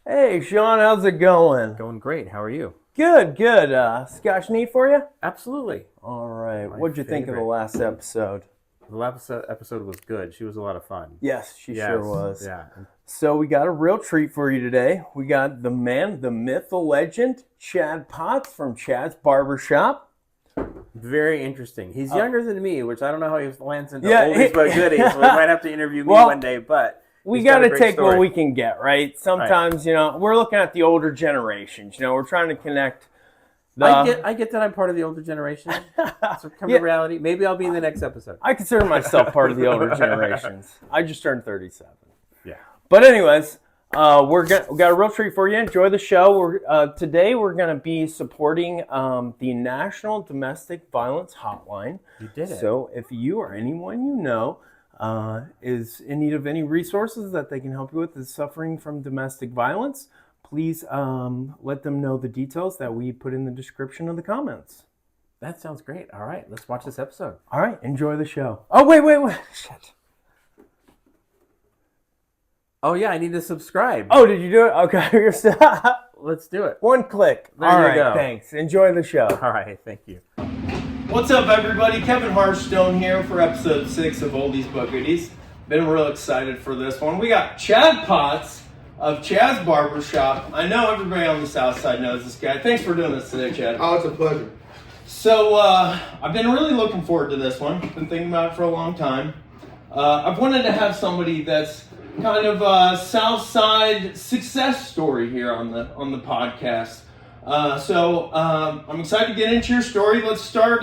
Hey, Sean, how's it going? Going great. How are you? Good, good. Scotch neat for you? Absolutely. All right. My What'd you think of the favorite. last episode? The last episode was good. She was a lot of fun. Yes, she sure Yes. was. Yeah. So we got a real treat for you today. We got the man, the myth, the legend, Chad Potts from Chad's Barbershop. Very interesting. He's younger than me, which I don't know how he lands into Yeah, oldies but goodies. So we might have to interview me Well, one day, but We he's got got a to great take what story. we can get, right? Sometimes, we're looking at the older generations. We're trying to connect. I get that I'm part of the older generation. So come to reality. Maybe I'll be in the next episode. I consider myself part of the older generations. I just turned 37. Yeah. But anyways, we got a real treat for you. Enjoy the show. Today we're gonna be supporting the National Domestic Violence Hotline. You did it. So if you or anyone you know is in need of any resources that they can help you with, is suffering from domestic violence, please let them know the details that we put in the description of the comments. That sounds great. All right, let's watch this episode. All right, enjoy the show. Oh, wait. Shit. Oh, yeah, I need to subscribe. Oh, did you do it? Okay, you're still... Let's do it. One click. There All you right, go. thanks. Enjoy the show. All right, thank you. What's up, everybody? Kevin Harstone here for episode 6 of Oldies But Goodies. Been real excited for this one. We got Chad Potts of Chad's Barbershop. I know everybody on the south side knows this guy. Thanks for doing this today, Chad. Oh, it's a pleasure. So, I've been really looking forward to this one. Been thinking about it for a long time. I've wanted to have somebody that's kind of a south side success story here on the podcast. So I'm excited to get into your story. Let's start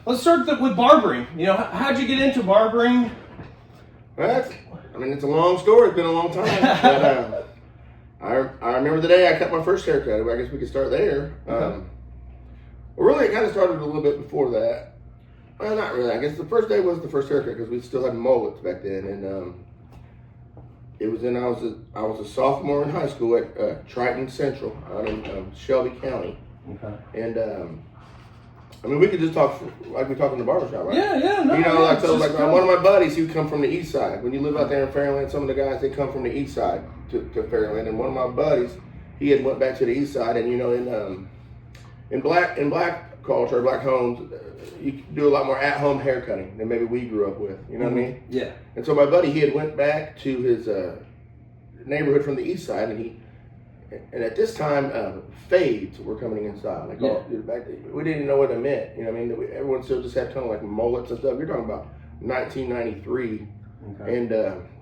with barbering. How'd you get into barbering? It's a long story. It's been a long time. But I remember the day I cut my first haircut. I guess we could start there. Okay. Well, really, it kind of started a little bit before that. Well, not really. I guess the first day was the first haircut because we still had mullets back then, and it was I was a sophomore in high school at Triton Central out in Shelby County. Okay. And we could just talk like we talk in the barbershop, right? Yeah. No, one of my buddies, he would come from the east side. When you live out there in Fairland, some of the guys, they come from the east side to Fairland. And one of my buddies, he had went back to the east side, and in black culture, black homes, you do a lot more at-home hair cutting than maybe we grew up with. You know what I mean? Yeah. And so my buddy, he had went back to his neighborhood from the east side, and at this time, fades were coming in style. We didn't even know what it meant. You know what I mean? Everyone still just had a ton of like mullets and stuff. You're talking about 1993. Okay. And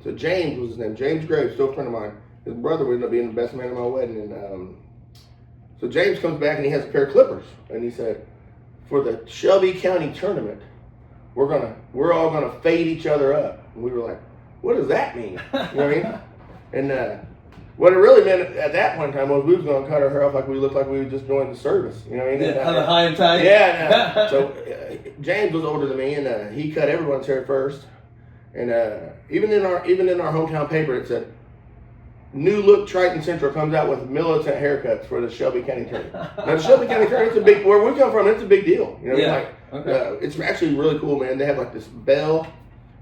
so James was his name. James Graves, still a friend of mine. His brother ended up being the best man at my wedding. And so James comes back and he has a pair of clippers. And he said, for the Shelby County tournament, we're all gonna fade each other up. And we were like, what does that mean? You know what I mean? And what it really meant at that point in time was we was going to cut our hair off like we looked like we had just joined the service. You know what I mean? Yeah, the high and tight. Yeah. So James was older than me, and he cut everyone's hair first. And even in our hometown paper, it said, "New look Triton Central comes out with militant haircuts for the Shelby County tournament." Now the Shelby County tournament, it's a big. Where we come from, it's a big deal. You know what I mean? Okay. It's actually really cool, man. They have like this bell,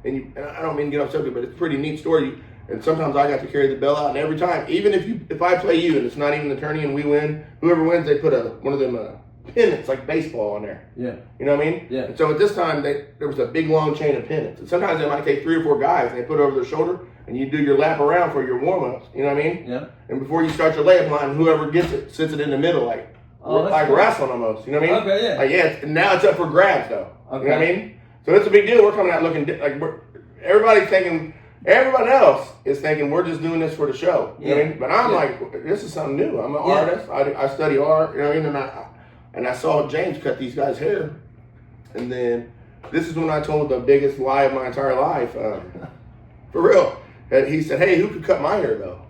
and I don't mean to get off subject, but it's a pretty neat story. And sometimes I got to carry the bell out, and every time, even if I play you and it's not even the tourney and we win, whoever wins, they put one of them pennants like baseball on there. Yeah. You know what I mean? Yeah. And so at this time, there was a big long chain of pennants, and sometimes they might take 3 or 4 guys and they put it over their shoulder, and you do your lap around for your warm ups. You know what I mean? Yeah. And before you start your layup line, whoever gets it sits it in the middle, like cool. wrestling almost. You know what I mean? Okay. Yeah. Now it's up for grabs though. Okay. You know what I mean? So it's a big deal. We're coming out looking everybody's thinking. Everyone else is thinking we're just doing this for the show. You know what I mean? But I'm like, this is something new. I'm an artist. I study art. You know what I mean? And I saw James cut these guys' hair, and then this is when I told the biggest lie of my entire life. For real. And he said, "Hey, who could cut my hair though?"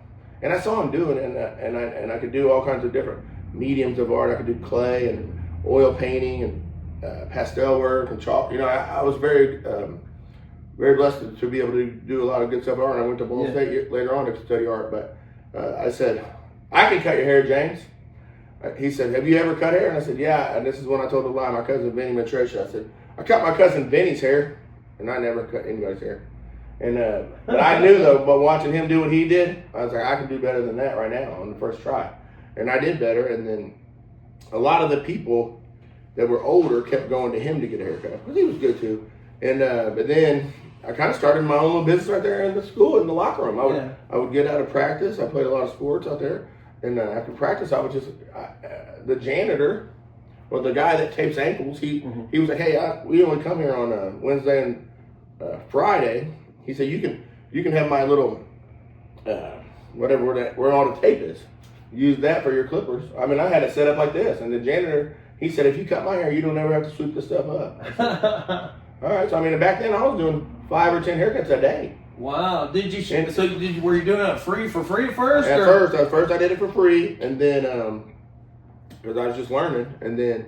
And I saw him doing it, and I could do all kinds of different mediums of art. I could do clay and oil painting and pastel work and chalk. I was very blessed to be able to do a lot of good stuff art. And I went to Ball State later on to study art, but I said, "I can cut your hair, James." He said, "Have you ever cut hair?" And I said, "Yeah." And this is when I told the lie. My cousin Vinny Matresha. I said, "I cut my cousin Vinny's hair, and I never cut anybody's hair." And but I knew though, but watching him do what he did, I was like, I can do better than that right now on the first try. And I did better. And then a lot of the people that were older kept going to him to get a haircut because he was good too. And but then I kind of started my own little business right there in the school in the locker room. I would get out of practice. I played a lot of sports out there, and after practice, I would just the janitor or the guy that tapes ankles. He was like, hey, we only come here on Wednesday and Friday. He said you can have my little whatever where all the tape is. Use that for your clippers. I mean, I had it set up like this, and the janitor, he said, if you cut my hair, you don't ever have to sweep this stuff up. Said, all right. So I mean, back then I was doing 5 or 10 haircuts a day. Wow. Were you doing it for free at first? At first I did it for free, and then because I was just learning, and it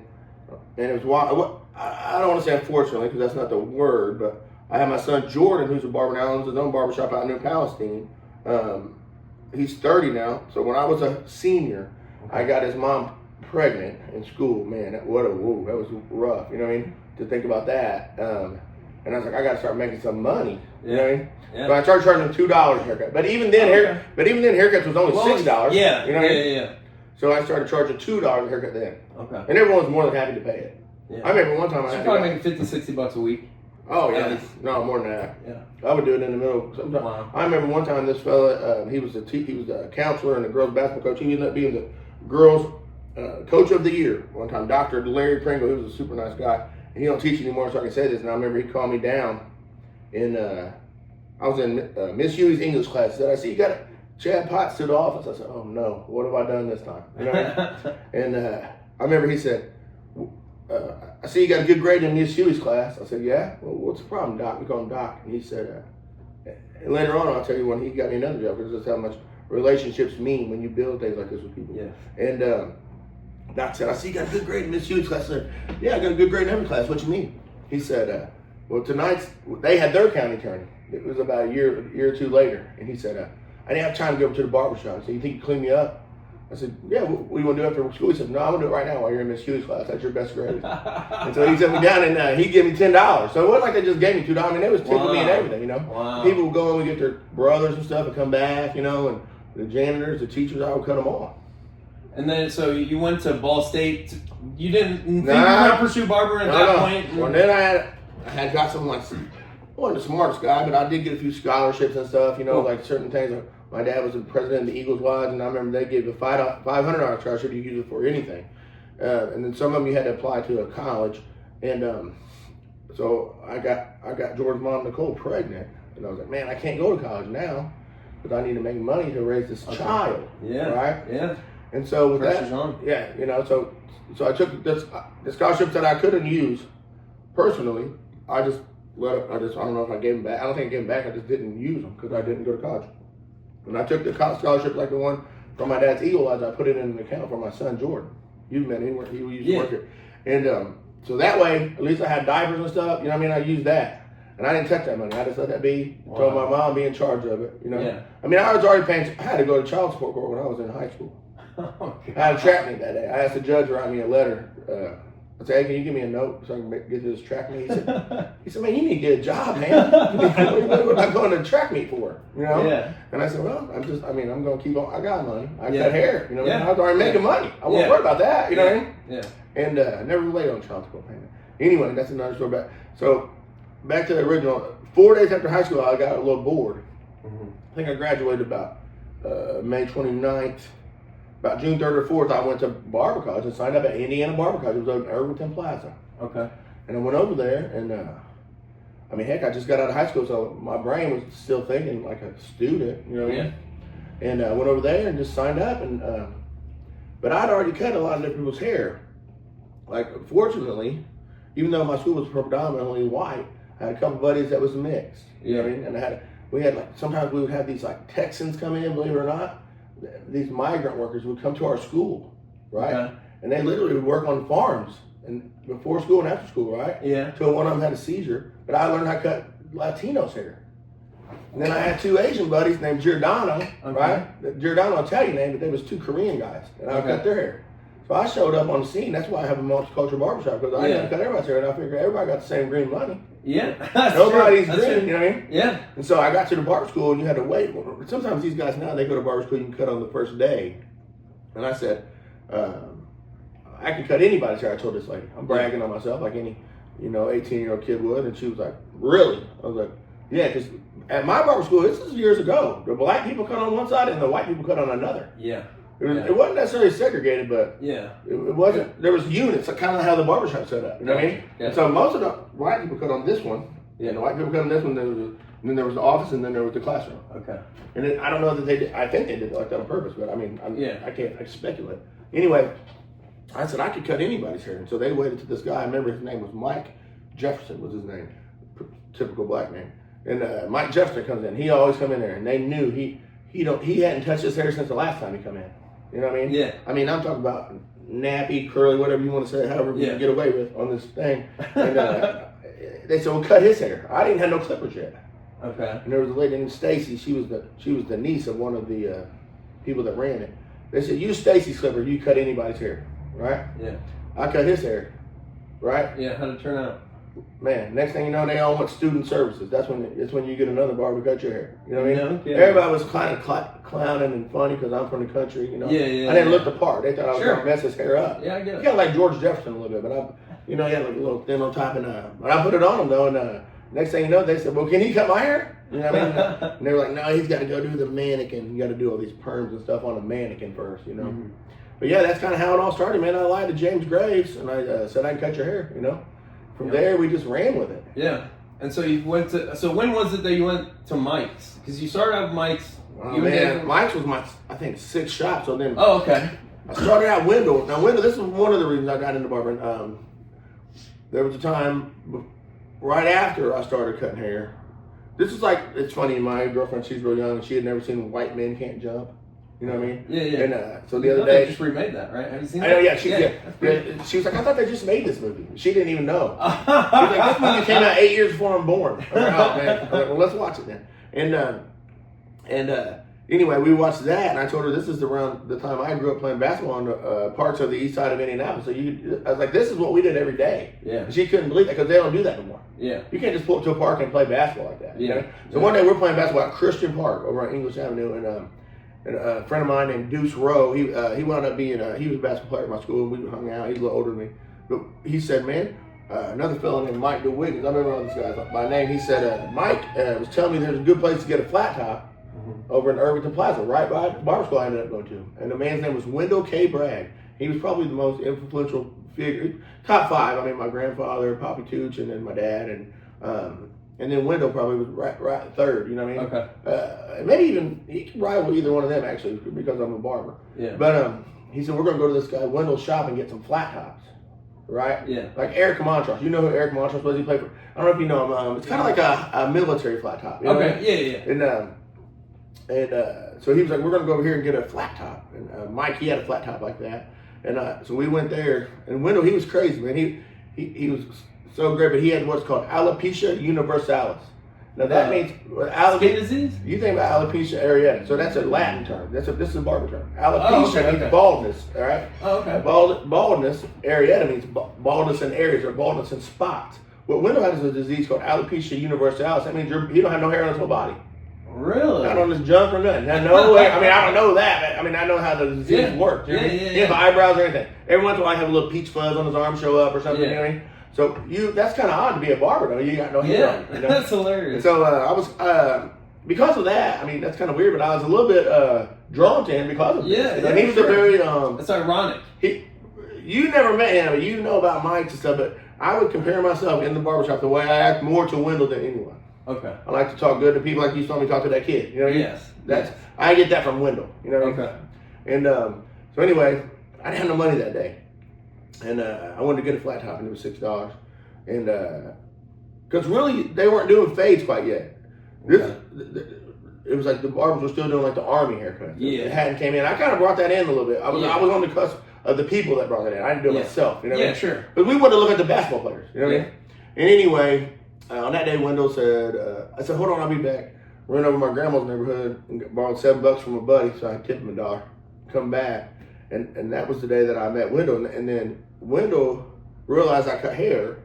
was wild. I don't want to say unfortunately because that's not the word, but I have my son Jordan, who's a barber now, owns his own barbershop out in New Palestine. He's 30 now, so when I was a senior, I got his mom pregnant in school. Man, that was rough. You know what I mean? To think about that. And I was like, I got to start making some money. You know what I mean? Yeah. So I started charging him $2 a haircut. But even then, haircuts was only $6. Yeah. You know what I mean? Yeah. So I started charging $2 a haircut then. Okay. And everyone was more than happy to pay it. Yeah. I remember one time I had probably making $50-$60 a week. Oh yeah, no more than that. Yeah, I would do it in the middle. Sometimes. Wow. I remember one time this fella, he was a counselor and a girls basketball coach. He ended up being the girls coach of the year one time. Dr. Larry Pringle, he was a super nice guy. And he don't teach anymore, so I can say this. And I remember he called me down, and I was in Miss Huey's English class. He said, "I see you got Chad Potts to the office." I said, "Oh no, what have I done this time?" You know what I mean? And I remember he said, I see you got a good grade in Miss Huey's class. I said, yeah. Well, what's the problem, Doc? We call him Doc. And he said, and later on, I'll tell you when he got me another job, because that's how much relationships mean when you build things like this with people. Yeah. And Doc said, I see you got a good grade in Miss Huey's class. I said, yeah, I got a good grade in every class. What you mean? He said, well, they had their county attorney. It was about a year or two later. And he said, I didn't have time to go over to the barbershop. I said, you think you clean me up? I said, yeah, what do you want to do after school? He said, no, I'm going to do it right now while you're in Miss Huey's class. That's your best grade. And so he set me down, and he gave me $10. So it wasn't like they just gave me $2. I mean, they was tipping me and everything, you know. Wow. People would go and get their brothers and stuff and come back, you know, and the janitors, the teachers, I would cut them off. And then, so you went to Ball State. You didn't think you were going to pursue barbering at that point? Well, then I had got some, like, I wasn't the smartest guy, but I did get a few scholarships and stuff, you know, like certain things. My dad was the president of the Eagles Lodge, and I remember they gave a $500 scholarship. You could use it for anything. And then some of them you had to apply to a college. And so I got George's mom, Nicole, pregnant. And I was like, man, I can't go to college now, but I need to make money to raise this child. Yeah. Right? Yeah. And so with Pressure's on. yeah, you know, so I took the scholarships that I couldn't use personally. I just I don't know if I gave them back. I don't think I gave them back. I just didn't use them because I didn't go to college. And I took the college scholarship like the one from my dad's Eagle Lodge. I put it in an account for my son Jordan. You've met him. He used to work here. And so that way, at least I had diapers and stuff. You know what I mean? I used that. And I didn't touch that money. I just let that be. Wow. Told my mom be in charge of it. You know? Yeah. I mean, I was already paying. I had to go to child support court when I was in high school. I had a track meet that day. I asked the judge to write me a letter. I said, hey, can you give me a note so I can get this track meet? He said, man, you need to get a job, man. What am I going to track meet for? You know? Yeah. And I said, well, I'm going to keep on. I got money. I cut hair. You know, I was already making money. I wasn't worried about that. You know what I mean? Yeah. And I never related on child support payment. Anyway, that's another story. Back to the original. 4 days after high school, I got a little bored. Mm-hmm. I think I graduated about May 29th. About June 3rd or 4th, I went to Barber College and signed up at Indiana Barber College. It was over in Irvington Plaza. Okay. And I went over there, and I mean, heck, I just got out of high school, so my brain was still thinking like a student, you know what I mean? And I went over there and just signed up, and but I'd already cut a lot of different people's hair. Like, fortunately, even though my school was predominantly white, I had a couple buddies that was mixed. You know what I mean? And sometimes we would have these like Texans come in, believe it or not. These migrant workers would come to our school, right? Okay. And they literally would work on farms and before school and after school, right? Yeah. Until one of them had a seizure. But I learned how to cut Latinos' hair. And then I had two Asian buddies named Giordano, right? Giordano, Italian name, but they was two Korean guys. And I would cut their hair. So But I showed up on the scene. That's why I have a multicultural barbershop, because I didn't cut everybody's hair, and I figured everybody got the same green money. Yeah, that's Nobody's true. green, you know what I mean? Yeah. And so I got to the barber school, and you had to wait. Sometimes these guys now, they go to barber school, you can cut on the first day. And I said, I can cut anybody's hair. I told this lady. I'm bragging on myself like any, 18-year-old kid would. And she was like, really? I was like, yeah, because at my barber school, this is years ago. The black people cut on one side and the white people cut on another. Yeah. It wasn't necessarily segregated, but it wasn't. There was units, kind of how the barbershop set up. You know what I mean? Yeah. And so most of the white people cut on this one, and the white people cut on this one. And then there was the office, and then there was the classroom. Okay. And then, I don't know that they did. I think they did it like that on purpose, but I mean, I can speculate. Anyway, I said I could cut anybody's hair, and so they waited to this guy. I remember his name was Mike Jefferson was his name, typical black name. And Mike Jefferson comes in. He always come in there, and they knew he hadn't touched his hair since the last time he come in. You know what I mean? Yeah. I mean, I'm talking about nappy, curly, whatever you want to say, however you can get away with on this thing. And they said, well, cut his hair. I didn't have no clippers yet. Okay. And there was a lady named Stacy. She was the niece of one of the people that ran it. They said, use Stacy's clipper. You cut anybody's hair, right? Yeah. I cut his hair, right? Yeah. How'd it turn out? Man, next thing you know, they all want student services. That's when you get another barber to cut your hair. You know what I mean? Yeah. Everybody was kind of clowning and funny because I'm from the country. Yeah. I didn't look the part. They thought I was going to mess his hair up. Yeah, I get it. Kind of like George Jefferson a little bit, but he had like a little thin on top, but I put it on him though, and next thing you know, they said, "Well, can he cut my hair?" You know what I mean? And they were like, "No, he's got to go do the mannequin. You got to do all these perms and stuff on a mannequin first, Mm-hmm. But yeah, that's kind of how it all started, man. I lied to James Graves, and I said I can cut your hair, From there, we just ran with it. Yeah. And so you went to. So when was it that you went to Mike's? Because you started out with Mike's. Oh man, Mike's was my, I think, 6th shop. So then. Oh, okay. I started out Wendell. Now Wendell, this is one of the reasons I got into barbering. There was a time right after I started cutting hair. This is like, it's funny. My girlfriend, she's real young, and she had never seen White Men Can't Jump. You know what I mean? Yeah. And so the other day, they just remade that, right? Have you seen that? I know, yeah. She was like, I thought they just made this movie. She didn't even know. She was like, this movie came out 8 years before I'm born. I'm like, oh man. I was like, well, let's watch it then. And anyway, we watched that, and I told her this is around the time I grew up playing basketball on the parts of the east side of Indianapolis. So I was like, this is what we did every day. Yeah. And she couldn't believe that because they don't do that anymore. Yeah. You can't just pull up to a park and play basketball like that. Yeah. So one day we're playing basketball at Christian Park over on English Avenue, and a friend of mine named Deuce Rowe, he wound up being, he was a basketball player at my school, and we hung out. He's a little older than me. But he said, man, another fellow named Mike DeWiggins, I remember all these guys by name, he said, Mike was telling me there's a good place to get a flat top over in Irvington Plaza, right by the barber school I ended up going to. And the man's name was Wendell K. Bragg. He was probably the most influential figure, top 5. I mean, my grandfather, Poppy Tooch, and then my dad, and then Wendell probably was right third, you know what I mean? Okay. Maybe even, he could rival either one of them actually because I'm a barber. Yeah. But he said, we're going to go to this guy Wendell's shop and get some flat tops, right? Yeah. Like Eric Montross. You know who Eric Montross was? He played for, I don't know if you know him. It's kind of like a military flat top. You know Okay, what I mean? yeah. And so he was like, we're going to go over here and get a flat top. And Mike, he had a flat top like that. And so we went there. And Wendell, he was crazy, man. He was so great, but he had what's called alopecia universalis. Now that means skin disease. You think about alopecia areata, so that's a Latin term. This is a barber term. Alopecia means baldness. All right. Oh, okay. Baldness. Areata means baldness in areas or baldness in spots. What Wendell has is a disease called alopecia universalis. That means you don't have no hair on his whole body. Really? Not on his junk or nothing. No way. I mean, I don't know that. But, I mean, I know how the disease works. You know? He has eyebrows or anything. Every once in a while, I have a little peach fuzz on his arm show up or something. You know what I mean? So that's kind of odd to be a barber though. You got no hair on. You know? That's hilarious. And so I was because of that. I mean, that's kind of weird, but I was a little bit drawn to him because of this. And he was a very It's ironic. You never met him, but you know about Mike and stuff. But I would compare myself in the barbershop the way I act more to Wendell than anyone. Okay. I like to talk good to people like you saw me talk to that kid. You know what I mean? Yes. I get that from Wendell. You know what I mean? Okay. And so anyway, I didn't have no money that day. And I wanted to get a flat top, and it was $6. And because really, they weren't doing fades quite yet. It was like the barbers were still doing like the army haircuts. Yeah. It hadn't came in. I kind of brought that in a little bit. I was on the cusp of the people that brought that in. I didn't do it myself. You know what I mean? Sure. But we wanted to look at the basketball players. You know what I mean? And anyway, on that day, Wendell said, I said, hold on, I'll be back. Ran over my grandma's neighborhood and borrowed $7 from a buddy, so I tipped him $1. Come back. And that was the day that I met Wendell. And then Wendell realized I cut hair,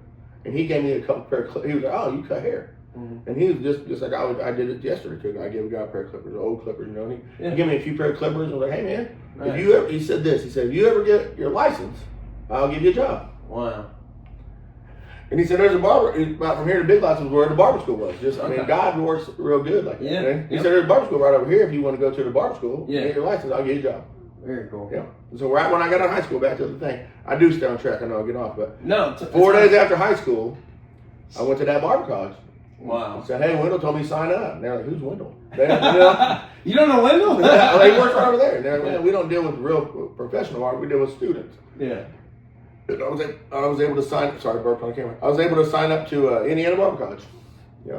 and he gave me a couple pair of clippers. He was like, "Oh, you cut hair." Mm-hmm. And he was just like, I did it yesterday too. I gave a guy a pair of clippers, old clippers, you know. And he gave me a few pair of clippers. And I was like, "Hey man, if you ever," he said this. He said, "If you ever get your license, I'll give you a job." Wow. And he said, "There's a barber about from here to Big Lots was where the barber school was. Just, I mean, God works real good like that." Yeah. He said, "There's a barber school right over here. If you want to go to the barber school, get your license, I'll give you a job." Very cool. Yeah. So right when I got out of high school, back to the thing, I do stay on track. I know I'll get off, but no. 4 days after high school, I went to that barber college. Wow. I said, "Hey, Wendell told me to sign up." And they're like, "Who's Wendell?" You don't know Wendell? Yeah, he works right over there. And they're like, "We don't deal with real professional art. We deal with students." Yeah. And I was able to sign. Sorry, burped on camera. I was able to sign up to Indiana Barber College. Yeah.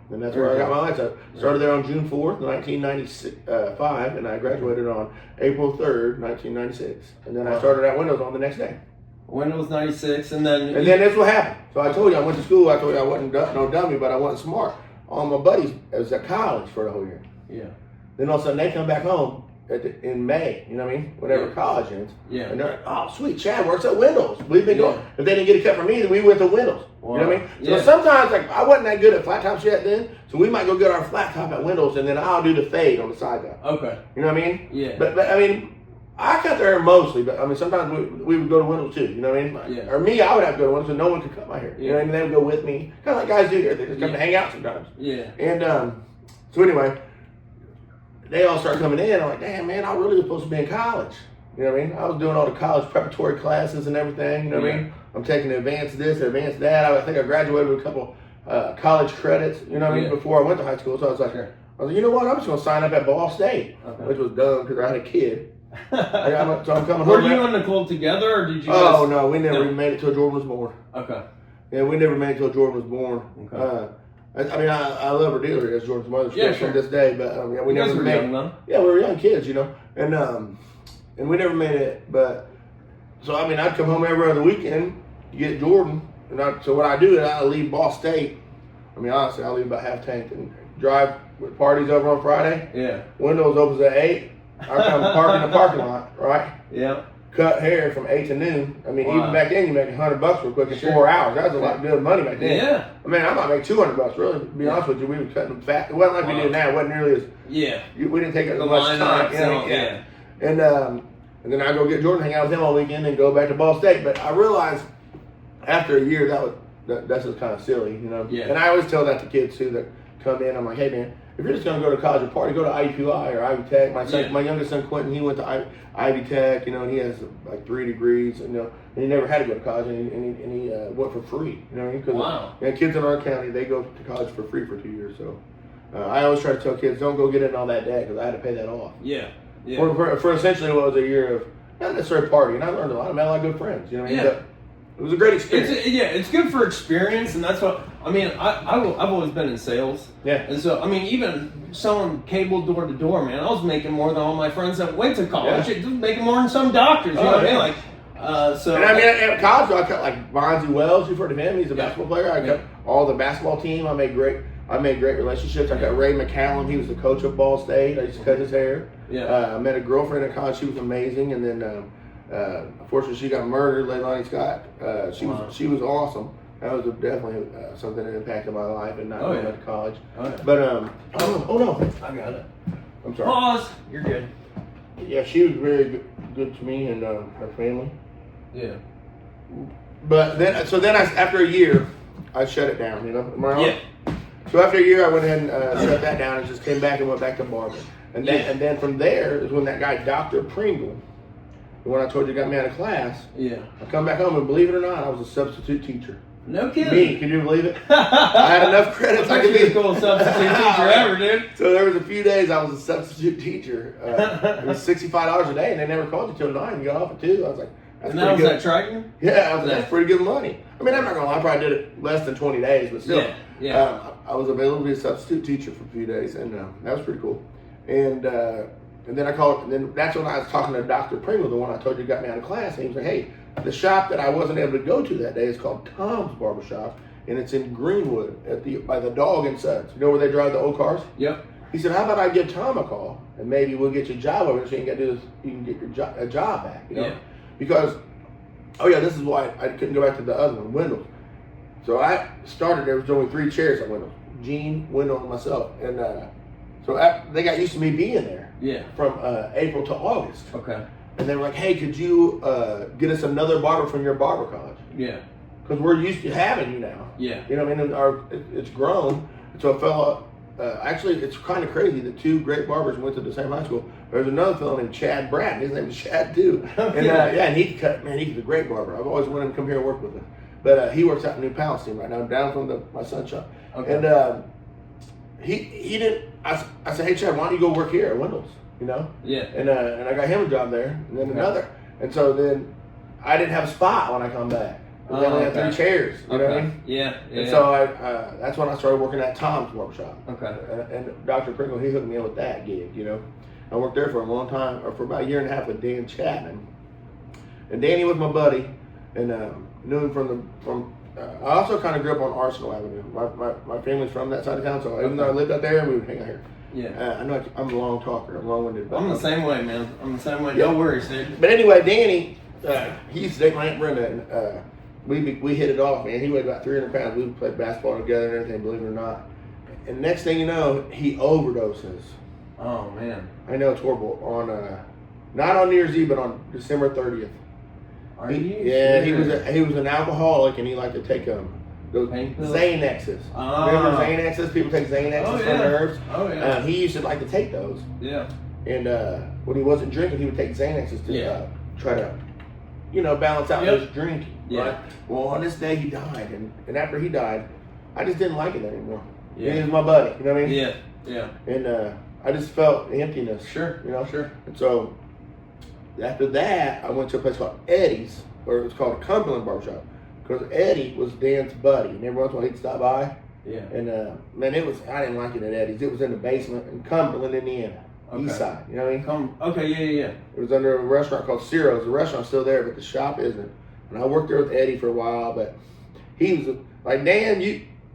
And that's where I got my license. I started there on June 4th, 1995, and I graduated on April 3rd, 1996. And then I started at Windows on the next day. Windows 96, and then that's what happened. So I told you I went to school. I told you I wasn't no dummy, but I wasn't smart. All my buddies was at college for the whole year. Yeah. Then all of a sudden they come back home in May. You know what I mean? Whenever college ends. Yeah. And they're like, "Oh, sweet, Chad works at Windows. We've been going." If they didn't get a cut from me, then we went to Windows. Wow. You know what I mean? So sometimes, like, I wasn't that good at flat tops yet then, so we might go get our flat top at Windows, and then I'll do the fade on the side guy. Okay. You know what I mean? Yeah. But I mean, I cut their hair mostly, but I mean, sometimes we would go to Windows too. You know what I mean? Yeah. Or me, I would have to go to Windows, so no one could cut my hair. You know what I mean? They would go with me, kind of like guys do here. They just come to hang out sometimes. Yeah. And so anyway, they all start coming in. I'm like, "Damn, man, I really was supposed to be in college." You know what I mean? I was doing all the college preparatory classes and everything. You know what I mean? I'm taking advanced this, advanced that. I think I graduated with a couple college credits. You know what I mean? Before I went to high school, so I was like, you know what? I'm just gonna sign up at Ball State, which was dumb because I had a kid. So I'm coming home. Were you and Nicole together, or did you? Oh no, we never even made it till Jordan was born. Okay. Yeah, we never made it till Jordan was born. Okay. I mean, I love her dearly as Jordan's mother still from this day, but we you never guys were made. Young, though. Yeah, we were young kids, you know, and we never made it. But so I mean, I'd come home every other weekend to get Jordan, and so what I do is I leave Ball State. I mean, honestly, I leave about half tank and drive with parties over on Friday. Yeah. Windows opens at 8. I come park in the parking lot, right? Yeah. Cut hair from 8 to noon. I mean, even back then, you make $100 real quick in 4 hours. That was a lot of good money back then. Yeah. I mean, I might make $200. Really, to be honest with you, we were cutting them fat. It wasn't like we did now. It wasn't nearly as. Yeah. We didn't take as much time. You know? Yeah. And then I go get Jordan, hang out with him all weekend, and go back to Ball State. But I realized after a year that's just kind of silly, you know. Yeah. And I always tell that to kids too that come in. I'm like, "Hey man, if you're just gonna go to college or party, go to IUPUI or Ivy Tech." My youngest son Quentin, he went to Ivy Tech, you know, and he has like 3 degrees, you know, and he never had to go to college, and he went for free, you know what I mean? Because kids in our county, they go to college for free for 2 years. So I always try to tell kids, don't go get in all that debt because I had to pay that off. Yeah. Yeah. For essentially what was a year of not necessarily partying. I learned a lot. I met a lot of good friends, you know what I mean? Yeah. It was a great experience. It's good for experience, and that's what I mean. I've always been in sales, and so I mean, even selling cable door to door, man, I was making more than all my friends that went to college. Just making more than some doctors, you know what I mean? Like, so. And I mean, at college, I cut like Bonzi Wells. You've heard of him? He's a basketball player. I cut all the basketball team. I made great relationships. I cut Ray McCallum. He was the coach of Ball State. I used to cut his hair. Yeah. I met a girlfriend at college. She was amazing, and then. Unfortunately, she got murdered, Leilani Scott. She was awesome. That was definitely something that impacted my life and not going to college. But oh no, I got it. I'm sorry. Pause. You're good. Yeah, she was very good to me and her family. Yeah. But then after a year, I shut it down. You know, am I wrong? Yeah. So after a year, I went ahead and shut that down and just came back and went back to barbering. And then from there is when that guy, Dr. Pringle. When I told you got me out of class, I come back home and believe it or not, I was a substitute teacher. No kidding. Me, can you believe it? I had enough credits. I could be the coolest substitute teacher ever, dude. So there was a few days I was a substitute teacher. It was $65 a day, and they never called you till 9. You got off at 2. I was like, that's and pretty was good. That Triton? Yeah, I was like, that's pretty good money. I mean, I'm not gonna lie, I probably did it less than 20 days, but still, I was available to be a substitute teacher for a few days, and that was pretty cool. And then that's when I was talking to Dr. Pringle, the one I told you got me out of class. And he was like, "Hey, the shop that I wasn't able to go to that day is called Tom's Barbershop, and it's in Greenwood by the Dog and Sons. You know where they drive the old cars? Yep. He said, how about I give Tom a call and maybe we'll get your job over there so you can do this, you can get your a job back, you know? Yeah. Because, this is why I couldn't go back to the other one, Wendell. So I started, there was only 3 chairs at Wendell. Gene, Wendell, and myself. And they got used to me being there. Yeah. From April to August. Okay. And they were like, hey, could you get us another barber from your barber college? Yeah. Because we're used to having you now. Yeah. You know what I mean? It's grown. So a fella, actually, it's kind of crazy that 2 great barbers went to the same high school. There's another fellow named Chad Bratton. His name is Chad, too. And and he's a great barber. I've always wanted him to come here and work with him. But he works out in New Palestine right now, down from my son's shop. Okay. And he didn't, I said, hey, Chad, why don't you go work here at Wendell's? You know? Yeah. And I got him a job there, and then another. And so then I didn't have a spot when I come back. We only had 3 chairs. You know what I mean? Yeah. And so that's when I started working at Tom's barbershop. Okay. And Dr. Pringle, he hooked me in with that gig, you know. I worked there for a long time, or for about 1.5 years with Dan Chapman. And Danny was my buddy, and knew him from I also kind of grew up on Arsenal Avenue. My family's from that side of town, so even though I lived out there, we would hang out here. Yeah. I know I'm a long talker. I'm long-winded. I'm the same way, man. I'm the same way. Yeah. No worries, dude. But anyway, Danny, he used to date my Aunt Brenda, and we hit it off, man. He weighed about 300 pounds. We played basketball together and everything, believe it or not. And next thing you know, he overdoses. Oh, man. I know, it's horrible. On not on New Year's Eve, but on December 30th. Are you? Yeah, he was an alcoholic, and he liked to take those Xanaxes. Remember Xanaxes? People take Xanaxes for nerves. Oh yeah. He used to like to take those. Yeah. And when he wasn't drinking, he would take Xanaxes to try to, balance out his drinking. Yeah. Right? Well, on this day he died, and after he died, I just didn't like it anymore. Yeah. He was my buddy. You know what I mean? Yeah. Yeah. And I just felt emptiness. Sure. Sure. And so after that, I went to a place called Eddie's, or it was called Cumberland Barbershop, because Eddie was Dan's buddy, and every once in a while he'd stop by. Yeah. And man, I didn't like it at Eddie's. It was in the basement in Cumberland, Indiana, East Side. You know what I mean? Okay. Yeah. It was under a restaurant called Ciro's. The restaurant's still there, but the shop isn't. And I worked there with Eddie for a while, but he was like Dan.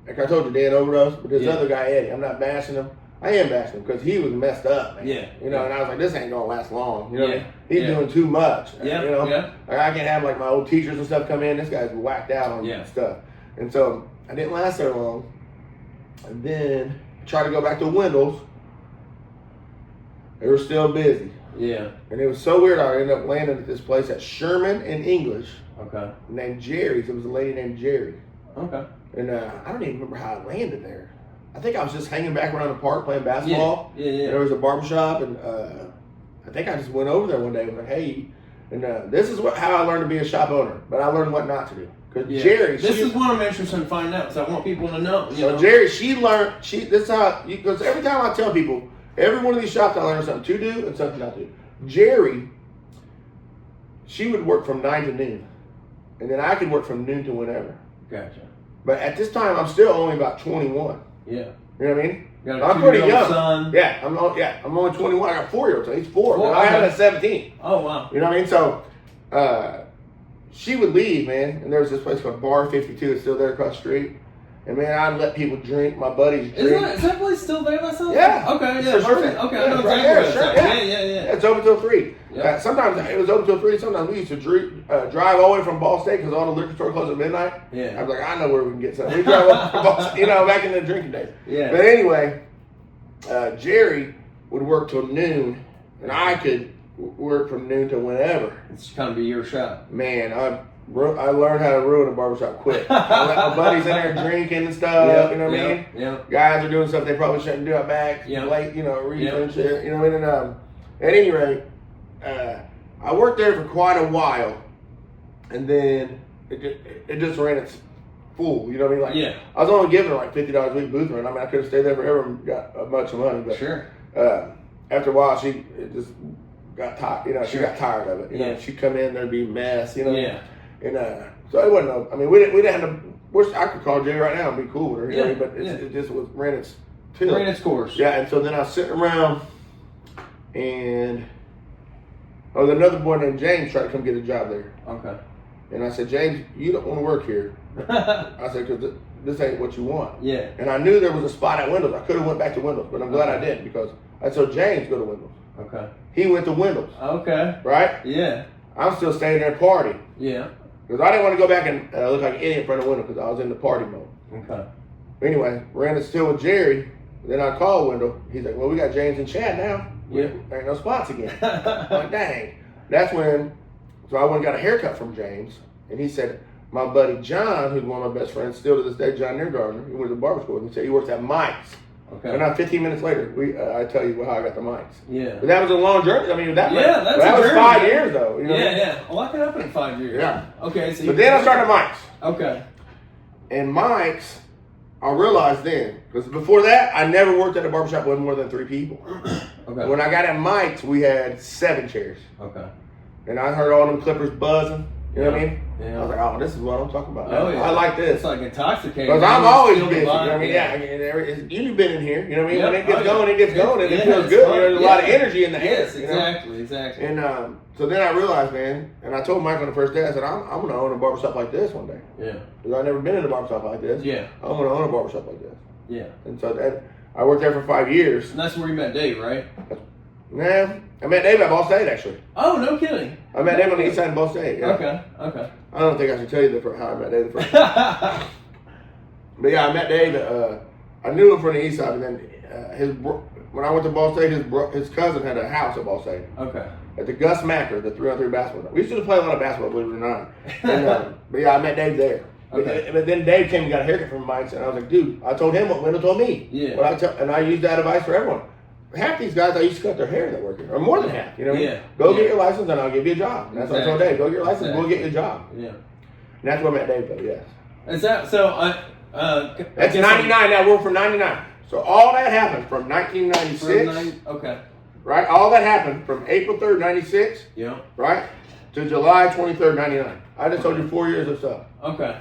Like I told you, Dan overdosed, but this other guy Eddie, I'm not bashing him. I am bashing him because he was messed up, man. Yeah. And I was like, this ain't gonna last long. Yeah. He's doing too much. Yeah. Like, I can't have like my old teachers and stuff come in. This guy's whacked out on stuff. And so I didn't last there long. And then I tried to go back to Wendell's. They were still busy. Yeah. And it was so weird. I ended up landing at this place at Sherman and English. Okay. Named Jerry's. It was a lady named Jerry. Okay. And I don't even remember how I landed there. I think I was just hanging back around the park playing basketball. Yeah. There was a barbershop, and I think I just went over there one day and was like, hey, and this is how I learned to be a shop owner, but I learned what not to do. Because Jerry, this is what I'm interested in finding out, because I want people to know. Jerry, this is how, because every time I tell people, every one of these shops I learned something to do and something not to do. Jerry, she would work from 9 to noon, and then I could work from noon to whenever. Gotcha. But at this time, I'm still only about 21. Yeah. You know what I mean? I'm pretty young. Son. Yeah, I'm only 21. I got a 4-year-old son. He's 4. I had a 17. Oh wow. You know what I mean? So she would leave, man, and there was this place called Bar 52. It's still there across the street. And man, I'd let people drink. My buddies drink. Is that place still there? Myself? Yeah. Okay. Yeah. Sure. Okay. I know right exactly there, what it's sure, at. Yeah. It's open till 3. Yeah. Sometimes it was open till 3. Sometimes we used to drive all the way from Ball State because all the liquor store closed at midnight. Yeah. I was like, I know where we can get something. We drive up from Ball State, back in the drinking days. Yeah. But anyway, Jerry would work till noon, and I could work from noon to whenever. It's kind of be your shop. Man, I learned how to ruin a barbershop quick. I let my buddies in there drinking and stuff, you know what I mean? Yeah. Guys are doing stuff they probably shouldn't do out back, late, reefer and shit, you know what I mean? At any rate, I worked there for quite a while, and then it just ran its full, you know what I mean? Like, I was only giving her like $50 a week booth rent. I mean, I could have stayed there forever and got a bunch of money, but after a while, she just got tired, she got tired of it. You know, she'd come in, there'd be a mess, And so it wasn't. I mean, we didn't have to. I could call Jay right now and be cool with her. But it just ran its tilt. Ran its course. Yeah, and so then I was sitting around, and another boy named James tried to come get a job there. Okay. And I said, James, you don't want to work here. I said, because this ain't what you want. Yeah. And I knew there was a spot at Windows. I could have went back to Windows, but I'm glad I didn't because I told James go to Windows. Okay. He went to Windows. Okay. Right? Yeah. I'm still staying there partying. Yeah. Because I didn't want to go back and look like an idiot in front of the window because I was in the party mode. Okay. Anyway, ran it still with Jerry. Then I called Window. He's like, well, we got James and Chad now. Yeah. There ain't no spots again. I'm like, dang. That's when, so I went and got a haircut from James. And he said, my buddy John, who's one of my best friends, still to this day, John Neergardner, he went to the barber school. And he said he works at Mike's. Okay. And now 15 minutes later, I tell you how I got the Mike's. Yeah. But that was a long journey. I mean, that was journey, 5 years though. You know? Yeah. A lot can happen in 5 years. Yeah. Okay. So but then I started Mike's. Okay. And Mike's, I realized then, because before that, I never worked at a barbershop with more than 3 people. Okay. When I got at Mike's, we had 7 chairs. Okay. And I heard all them clippers buzzing. You know what I mean? Yeah. I was like, oh, this is what I'm talking about. Oh, yeah. I like this. It's like intoxicating. Because I'm always busy. You know vibe. what I mean? Yeah. You've been in here. You know what I mean? Yep. When it gets Oh, going, yeah. it gets going. And Yeah, it feels it's good. fun. You know, there's a lot of energy in the air. Yes, you know? exactly. And so then I realized, man, and I told Mike on the first day, I said, I'm going to own a barbershop like this one day. Yeah. Because I've never been in a barbershop like this. Yeah. I'm going to own a barbershop like this. Yeah. And so I worked there for 5 years. And that's where you met Dave, right? Nah, I met Dave at Ball State, actually. Oh, no kidding. I met Dave on the east side of Ball State. Yeah. Okay. I don't think I should tell you how I met Dave the first time. But yeah, I met Dave. I knew him from the east side, and then when I went to Ball State, his cousin had a house at Ball State. Okay. At the Gus Macker, the 3-on-3 basketball. We used to play a lot of basketball, believe it or not. And, but yeah, I met Dave there. Okay. But then Dave came and got a haircut from Mike's, and I was like, dude, I told him what Wendell told me. Yeah. And I used that advice for everyone. Half these guys, I used to cut their hair that work here, or more than half. You know what I mean? Go get your license, and I'll give you a job. And that's what I told Dave. Go get your license, we'll get you a job. Yeah. And that's where I met Dave, though. Yes. Is that so? That's 99. That worked from 99. So all that happened from 1996. Okay. Right. All that happened from April 3rd, 96. Yeah. Right. To July 23rd, 99. I just told you 4 years of stuff. Okay.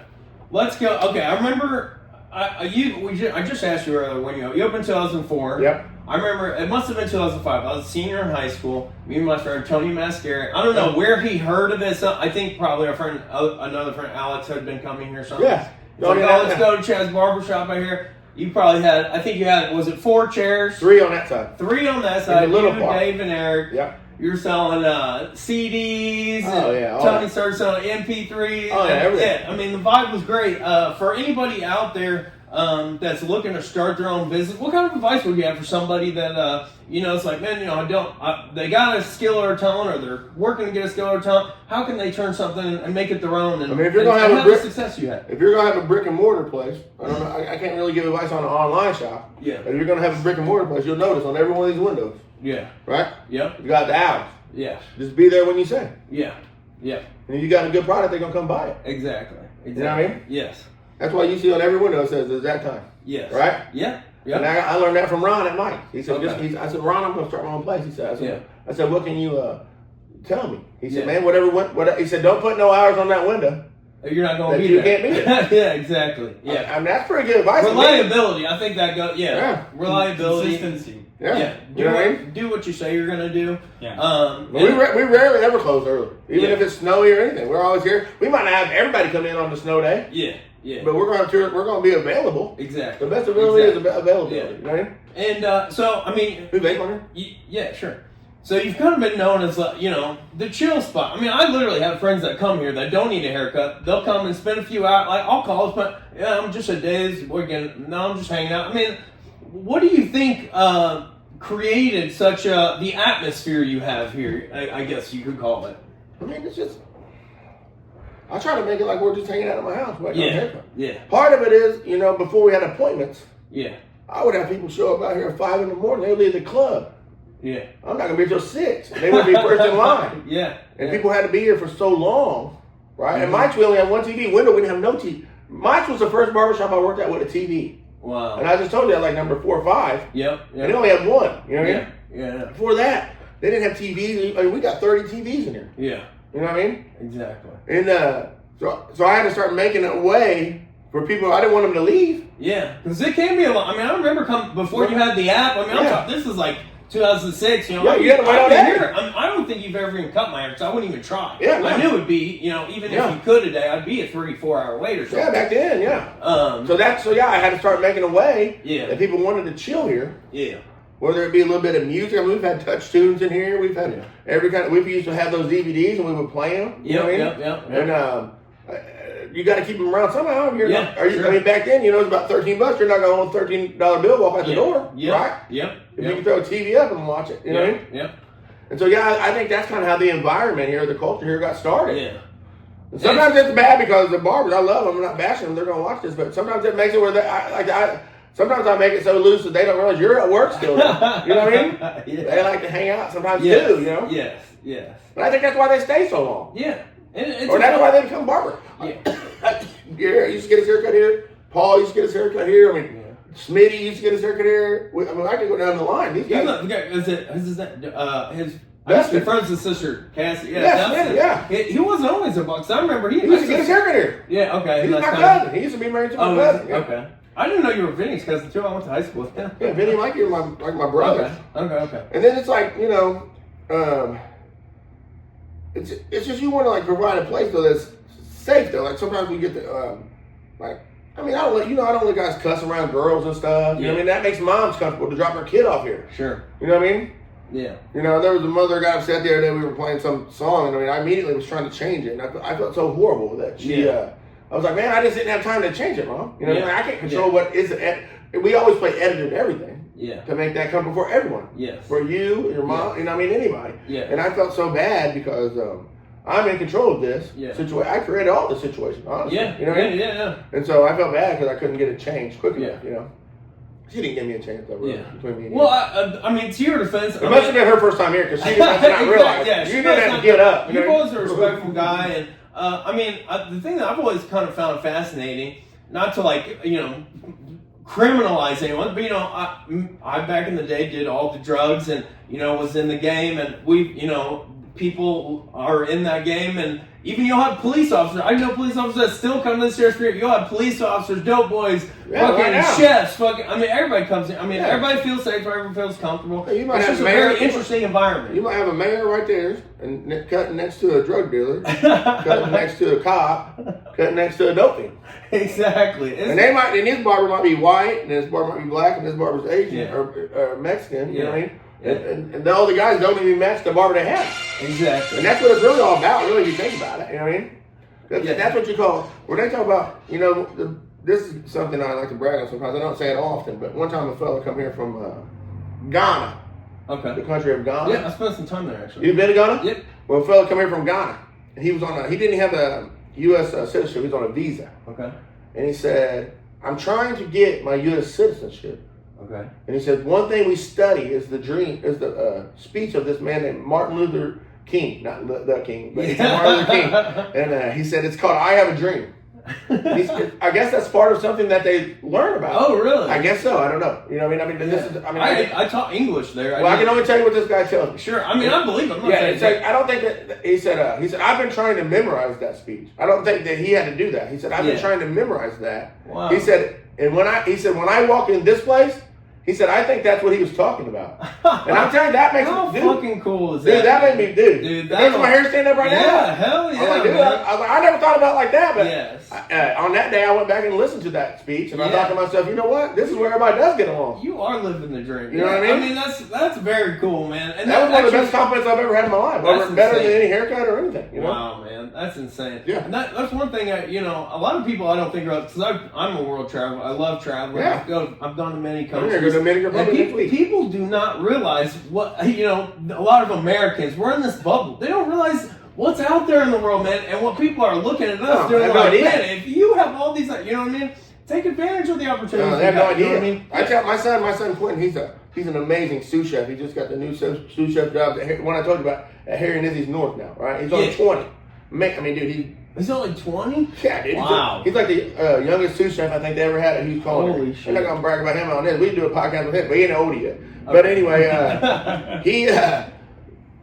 Let's go. Okay. I remember. I just asked you earlier when you opened in 2004. Yep. I remember it must have been 2005. I was a senior in high school. Me and my friend Tony Mascara. I don't know where he heard of it. I think probably another friend Alex had been coming here or something. Yeah. He's like, let's go to Chad's Barbershop out here. You probably had. I think you had. Was it 4 chairs? 3 on that side. 3 on that side. In the little you, part. Dave, and Eric. Yep. You're selling CDs. Oh, yeah. Tony started selling MP3s. Oh, yeah, everything. Yeah, I mean, the vibe was great. For anybody out there that's looking to start their own business, what kind of advice would you have for somebody that, it's like, man, they got a skill or a talent, or they're working to get a skill or a talent. How can they turn something and make it their own? And, if you're going to have the success you had. If you're going to have a brick and mortar place, I don't know, I can't really give advice on an online shop. Yeah. But if you're going to have a brick and mortar place, you'll notice on every one of these windows. Yeah. Right? Yep. You got the hours. Yeah. Just be there when you say. Yeah. Yeah. And if you got a good product, they're going to come buy it. Exactly. You know what I mean? Yes. That's why you see on every window it says it's that time. Yes. Right? Yeah. Yeah. And I learned that from Ron at Mike. He said, Okay. I said, Ron, I'm going to start my own place. He said, I said, what can you tell me? He said, Yeah. man, whatever. He said, don't put no hours on that window. You're not going to That be you there. can't be there. Yeah, exactly. Yeah. I mean, that's pretty good advice. Reliability. I think that goes. Yeah. Yeah. Reliability. Consistency. Yeah. Do You know what I mean? do what you say you're gonna do. Yeah. But we rarely ever close early, even Yeah. if it's snowy or anything. We're always here. We might not have everybody come in on the snow day, Yeah. Yeah. but we're going to be available. Exactly. The best availability is availability. Yeah. You know what I mean? And so I mean. We vape on here. Yeah. Sure. So you've kind of been known as the chill spot. I mean, I literally have friends that come here that don't need a haircut. They'll come and spend a few hours. Like I'll call, but yeah, I'm just a day's weekend. No, I'm just hanging out. I mean, what do you think created such the atmosphere you have here? I guess you could call it. I mean, it's just. I try to make it like we're just hanging out at my house. Yeah. Part of it is, before we had appointments, Yeah. I would have people show up out here at 5 in the morning. They would leave the club. Yeah. I'm not gonna be here till 6. They would be first in line. Yeah. And people had to be here for so long, right? And Mike's, we only had one TV. Window, we didn't have no TV. Mike's was the first barbershop I worked at with a TV. Wow. And I just told you that like number 4 or 5. Yep. And they only had one. You know what I mean? Yeah. Before that, they didn't have TVs. I mean, we got 30 TVs in here. Yeah. You know what I mean? Exactly. And so I had to start making a way for people. I didn't want them to leave. Yeah, because it can be a lot. I mean, I remember before you had the app. I mean, Yeah. this is like 2006, you know. Yeah, you had to wait all day. I don't think you've ever even cut my hair because I wouldn't even try. Yeah, I knew it'd be, you know, even if you could today, I'd be a 3-4 hour wait or something. Yeah, back then, yeah. I had to start making a way that people wanted to chill here. Yeah. Whether it be a little bit of music, I mean, we've had touch tunes in here. We've had every kind of. We used to have those DVDs and we would play them. You know what I mean? And you got to keep them around somehow. I mean, back then, you know, it was about $13. You're not going to hold a $13 bill off at the door, right? If you can throw a TV up and watch it, you know what I mean? Yeah. And so, I think that's kind of how the environment here, the culture here, got started. Yeah. And sometimes it's bad because the barbers, I love them. I'm not bashing them. They're going to watch this, but sometimes it makes it where sometimes I make it so loose that they don't realize you're at work still. You know what I mean? They like to hang out sometimes too, you know? Yes. But I think that's why they stay so long. Yeah. Or that's why they become barber. Yeah. Used to get his haircut here. Paul used to get his haircut here. I mean, Smitty used to get his haircut here. I could go down the line. These guys. His best friend's his sister, Cassie. He wasn't always a box. I remember he used to get his haircut here. Yeah, okay. He's my cousin. He used to be married to my cousin. Yeah. Okay. I didn't know you were Vinny's cousin too. I went to high school with him. Yeah, Vinny and Mikey are my brothers. Okay. And then it's like, you know, it's just you want to like provide a place though that's safe though. Like sometimes we get the I don't let guys cuss around girls and stuff. You know what I mean? That makes moms comfortable to drop their kid off here. Sure. You know what I mean? Yeah. You know, there was a mother got upset the other day. We were playing some song, and I mean, I immediately was trying to change it, and I felt so horrible with that. I was like, man, I just didn't have time to change it, Mom. You know what I mean? I can't control what is it. We always play edited everything. Yeah. To make that come before everyone. Yes. For you, your mom, you know, I mean, anybody. Yeah. And I felt so bad because I'm in control of this situation. I created all the situation, honestly. Yeah. You know what I mean? Yeah. And so I felt bad because I couldn't get it changed quick enough, you know. She didn't give me a chance, though, really, between me and you. Well, I mean, to your defense... It must have been her first time here, because she must not realize. You didn't have to get up. You've always a respectful guy, and, I mean, the thing that I've always kind of found fascinating, not to, like, you know, criminalize anyone, but, you know, I back in the day did all the drugs and, you know, was in the game, and you know, people are in that game, and even you'll have police officers. I know police officers that still come to the Sheriff's Bureau. You'll have police officers, dope boys, chefs, I mean, everybody comes in. I mean, everybody feels safe, everybody feels comfortable. You might it's have just a very interesting environment. You might have a mayor right there, and cutting next to a drug dealer, cutting next to a cop, cutting next to a dope fiend. Exactly. And his barber might be white, and his barber might be black, and his barber's Asian or Mexican. You know what I mean? And all the guys don't even match the barber they have. Exactly. And that's what it's really all about, really, if you think about it. You know what I mean? That's what you call, when they talk about, you know, this is something I like to brag on sometimes. I don't say it often, but one time a fella come here from Ghana. Okay. The country of Ghana. Yeah, I spent some time there, actually. You've been to Ghana? Yep. Well, a fella come here from Ghana. And he was he didn't have the U.S. citizenship. He was on a visa. Okay. And he said, I'm trying to get my U.S. citizenship. Okay. And he said, one thing we study is the speech of this man named Martin Luther King, not the King, but Martin Luther King. And he said, it's called I Have a Dream. I guess that's part of something that they learn about. Oh, really? I guess so. I don't know. You know what I mean? I taught English there. I can only tell you what this guy tells me. Sure. I mean, I believe him. I don't think that he said I've been trying to memorize that speech. I don't think that he had to do that. He said I've been trying to memorize that. Wow. He said, and when I walk in this place, he said, I think that's what he was talking about. And I'm telling you, that makes me... How fucking cool is that? Dude, that made me... Dude, that's my hair stand up right now. Yeah, hell yeah, I never thought about it like that, but yes. On that day, I went back and listened to that speech, and I thought to myself, you know what? This is where everybody does get along. You are living the dream. You know what I mean? I mean, that's very cool, man. And that was one of the best compliments I've ever had in my life. Better than any haircut or anything. You know? Wow, man. That's insane. Yeah. And that's one thing, a lot of people I don't think about, because I'm a world traveler. I love traveling. Yeah. I've gone to many countries. I'm going to go to Dominican Republic next week. People do not realize what, a lot of Americans, we're in this bubble. They don't realize what's out there in the world, man, and what people are looking at us doing. Like, man, if you have all these, you know what I mean? Take advantage of the opportunities. They have no idea. You know what I mean? I tell my son Quentin, he's an amazing sous chef. He just got the new sous chef job, one I told you about, at Harry and Izzy's North now, right? He's only 20. I mean, dude, he's only 20? Yeah, dude. Wow. He's like the youngest sous chef I think they ever had at Hughes Culinary. Holy shit. I'm not going to brag about him on this. We can do a podcast with him, but he ain't old yet. But anyway,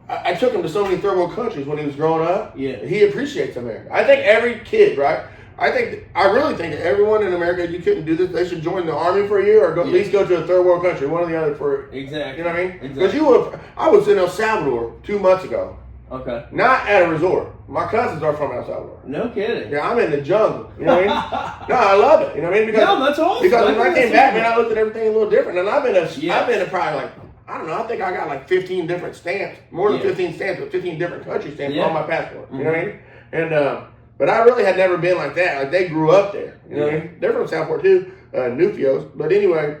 I took him to so many third world countries when he was growing up. Yeah. He appreciates America. I think every kid, right? I really think that everyone in America, you couldn't do this. They should join the army for a year, or at least go to a third world country, one or the other for. Exactly. You know what I mean? Exactly. Because I was in El Salvador 2 months ago. Okay. Not at a resort. My cousins are from El Salvador. No kidding. Yeah, I'm in the jungle. You know what I mean? No, I love it. You know what I mean? Because, no, that's awesome. Because when I came back, man, I looked at everything a little different. And I've been to probably like, I don't know, I think I got like 15 different stamps, more than 15 stamps, but 15 different country stamps on my passport. You know what I mean? And, but I really had never been like that. Like, they grew up there. You know what I mean? They're from Southport too, Newfields. But anyway,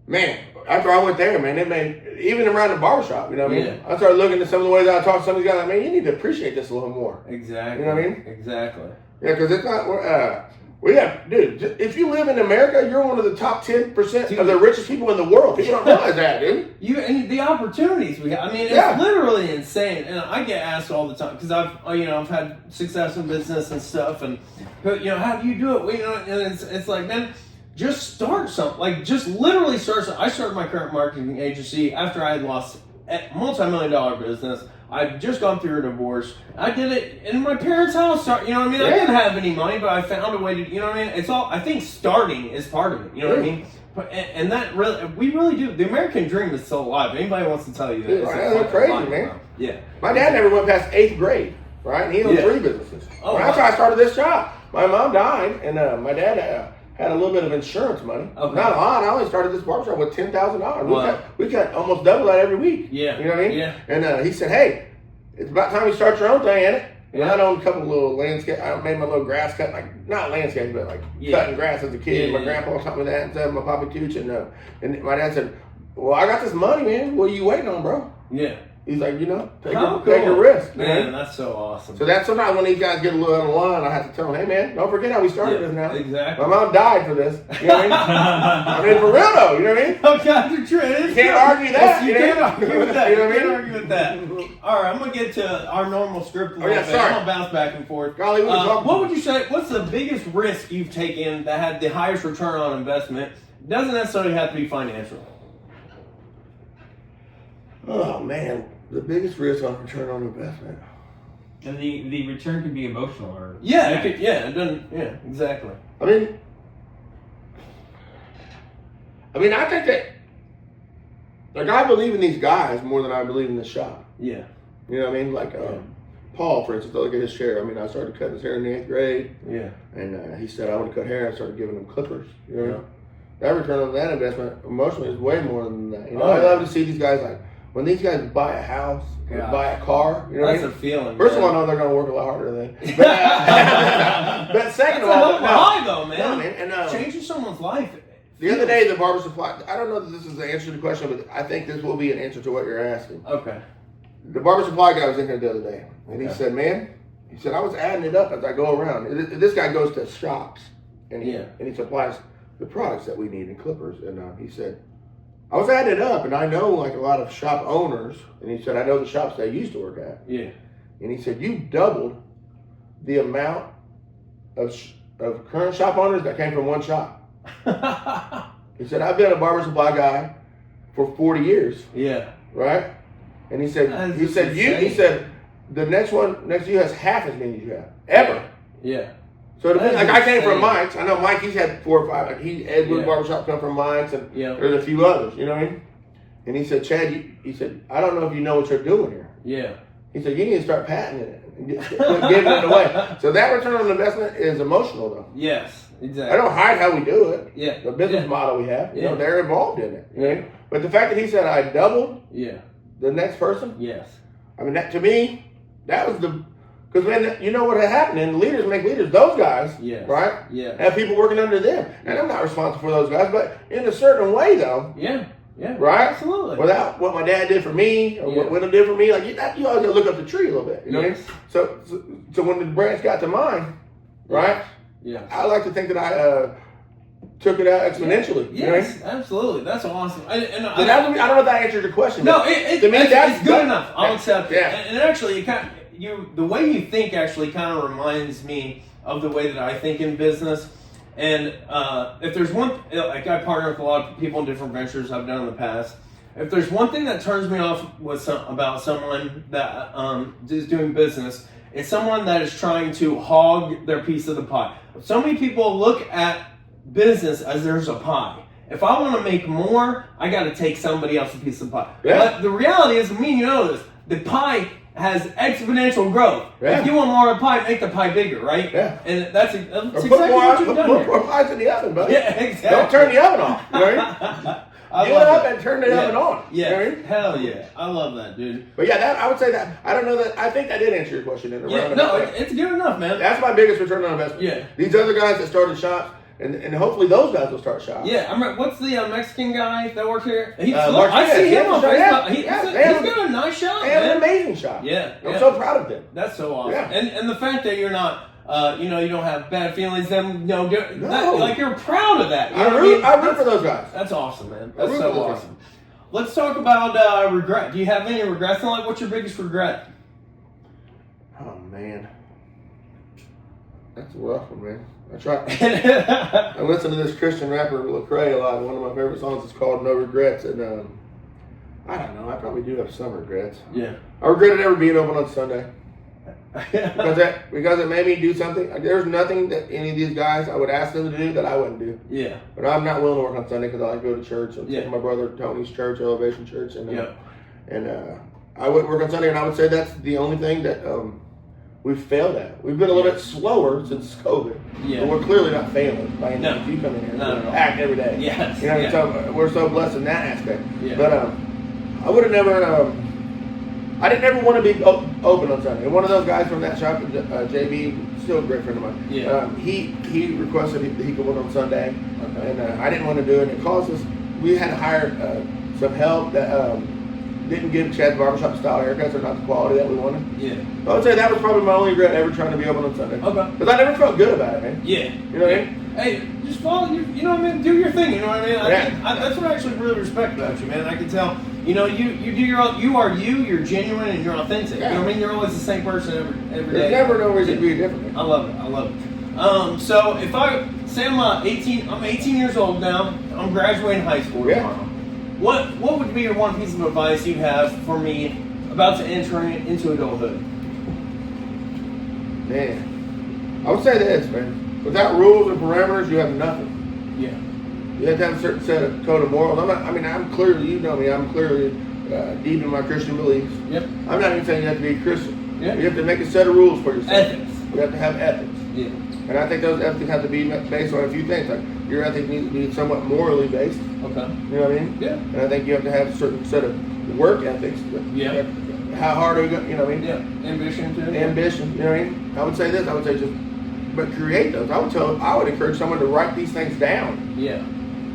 man, after I went there, man, it made, even around the barbershop, you know what I mean? I started looking at some of the ways I talk to some of these guys, like, man, you need to appreciate this a little more. Exactly. You know what I mean? Exactly. Yeah, because it's not, dude, if you live in America, you're one of the top 10% of the richest people in the world. People don't realize that, dude. And the opportunities we have. I mean, it's literally insane. And I get asked all the time because I've had success in business and stuff. And how do you do it? Well, and it's like, man, just start something. Like, just literally start something. I started my current marketing agency after I had lost a multi-million-dollar business. I've just gone through a divorce. I did it in my parents' house. You know what I mean? I didn't have any money, but I found a way to, you know what I mean? It's all, I think starting is part of it. You know what I mean? And that really, we really do. The American dream is still alive. Anybody wants to tell you that. That's crazy, man. Now. Yeah. My dad never went past 8th grade, right? And he owned 3 businesses. Oh, that's how I started this job. My mom died, and my dad had a little bit of insurance money. Okay. Not a lot. I only started this barbershop with $10,000. We got almost double that every week. Yeah. You know what I mean? Yeah. And he said, hey, it's about time you start your own thing, ain't it? And I owned a couple of little landscape. I made my little grass cut, like not landscape, but like cutting grass as a kid. My grandpa taught me that, and said my papa tooch, and my dad said, "Well, I got this money, man. What are you waiting on, bro?" Yeah. He's like, take a risk, man. That's so awesome. So that's sometimes when these guys get a little out of line, I have to tell them, hey, man, don't forget how we started this now. Exactly. My mom died for this. You know what I mean? I mean, for real though. You know what I mean? Okay, true. You can't argue that. You can't argue with that. You know what I mean? You can't argue with that. All right, I'm gonna get to our normal script a little bit. Sorry. I'm gonna bounce back and forth. Golly, what would you say? What's the biggest risk you've taken that had the highest return on investment? Doesn't necessarily have to be financial. Oh man. The biggest risk on return on investment. And the return can be emotional or exactly. I mean I think that I believe in these guys more than I believe in the shop. Yeah. You know what I mean? Like Paul, for instance, look at his hair. I mean, I started cutting his hair in the 8th grade. Yeah. And he said I want to cut hair. I started giving him clippers. You know? That return on that investment emotionally is way more than that. You know, I love to see these guys like when these guys buy a house or buy a car, you know that's a feeling. First of all, I know they're going to work a lot harder than. But second of all, high though, man. No, man. And changing someone's life. The other day, the barber supply. I don't know that this is the answer to the question, but I think this will be an answer to what you're asking. Okay. The barber supply guy was in here the other day, and he said, "Man," he said, "I was adding it up as I go around." This guy goes to shops, and he supplies the products that we need in clippers, and he said, I was adding it up, and I know like a lot of shop owners, and he said, I know the shops that I used to work at. Yeah. And he said, you doubled the amount of current shop owners that came from one shop. He said, I've been a barber supply guy for 40 years. Yeah. Right? And he said, the next to you has half as many as you have. Ever. Yeah. So I came from Mike's. I know Mike. He's had 4 or 5. Like Edward Barbershop come from Mike's, and there's a few others. You know what I mean? And he said, Chad, he said, I don't know if you know what you're doing here. Yeah. He said, you need to start patenting it and giving it away. So that return on investment is emotional, though. Yes, exactly. I don't hide how we do it. Yeah. The business model we have. You know, they're involved in it. You know? But the fact that he said I doubled. The next person. Yes. I mean, that to me, that was the. Because when you know what had happened, and leaders make leaders, those guys, right? Yeah. Have people working under them. And I'm not responsible for those guys, but in a certain way, though. Yeah. Yeah. Right? Absolutely. Without what my dad did for me, or what Wyndham did for me, like you always gotta look up the tree a little bit. You know what I mean? So when the branch got to mine, right? Yeah. I like to think that I took it out exponentially. Yes, you know what I mean? Absolutely. That's awesome. I don't know if that answered your question. No, it's good enough. I'll accept it. And actually, the way you think actually kind of reminds me of the way that I think in business. And if there's one, like I partner with a lot of people in different ventures I've done in the past. If there's one thing that turns me off about someone that is doing business, It's someone that is trying to hog their piece of the pie. So many people look at business as there's a pie. If I want to make more, I got to take somebody else's piece of the pie. Yeah. But the reality is, you know this, the pie has exponential growth. Yeah. If you want more of a pie, make the pie bigger, right? Yeah. And that's Or exactly put what you've done put here. more pies in the oven, buddy. Yeah, exactly. Don't turn the oven off. You know what I mean? I Get love up it. and turn the oven on. Yeah, You know what I mean? hell yeah. I love that, dude. But yeah, that I would say that I don't know that I think that did answer your question in a Yeah, roundabout no, way. it's good enough, man. That's my biggest return on investment. Yeah. These other guys that started shops, and hopefully those guys will start shops. Yeah, what's the Mexican guy that works here? I see Martinez, him on yeah, Facebook. yeah, He's got a nice shop, They have man. an amazing shop. Yeah, I'm yeah. so proud of them. That's so awesome. Yeah. And the fact that you're not, you don't have bad feelings, them, No. like you're proud of that. You know what I root for those guys. That's awesome, man. I That's root so for those awesome. Let's talk about regret. Do you have any regrets in life? What's your biggest regret? Oh man, that's a rough one, man. I try. I listen to this Christian rapper Lecrae a lot. One of my favorite songs is called "No Regrets," and I don't know. I probably do have some regrets. Yeah. I regretted ever being open on Sunday because it made me do something. There's nothing that any of these guys I would ask them to do that I wouldn't do. Yeah. But I'm not willing to work on Sunday because I like to go to church. So Yeah. my brother Tony's church, Elevation Church, and Yeah. I wouldn't work on Sunday. And I would say that's the only thing that we've failed at. We've been a little bit slower since COVID. Yeah. But we're clearly not failing by any No. means. You come in here Not at all. and act every day. Yes. You know, Yeah. so we're so blessed in that aspect. Yeah. But I would have never. I didn't ever want to be open on Sunday. And one of those guys from that shop, JB, still a great friend of mine. Yeah. He requested that he could work on Sunday, Okay. and I didn't want to do it. And it caused us. We had to hire some help that didn't give Chad's Barbershop style haircuts, or not the quality that we wanted. Yeah. So I would say that was probably my only regret ever trying to be open on Sunday. Okay. Because I never felt good about it, man. Yeah. You know what I mean? Hey, just follow you know what I mean? Do your thing, you know what I mean? Yeah. That's what I actually really respect about you, man. I can tell, you do your own, you are you, you're genuine and you're authentic. Yeah. You know what I mean? You're always the same person every There's day. never no reason to be different. I love it. So if I say I'm 18 years old now, I'm graduating high school tomorrow. What would be your one piece of advice you have for me about to entering into adulthood? Man, I would say this, man. Without rules and parameters, you have nothing. Yeah. You have to have a certain set of code of morals. I'm clearly, you know me, I'm clearly deep in my Christian beliefs. Yep. I'm not even saying you have to be a Christian. Yeah. You have to make a set of rules for yourself. Ethics. You have to have ethics. Yeah. And I think those ethics have to be based on a few things. Like your ethics needs to be somewhat morally based. Okay. You know what I mean? Yeah. And I think you have to have a certain set of work ethics. Yeah. How hard are you going? You know what I mean? Yeah. Ambition too. Ambition. You know what I mean? I would say this. I would say just, but create those. I would encourage someone to write these things down. Yeah.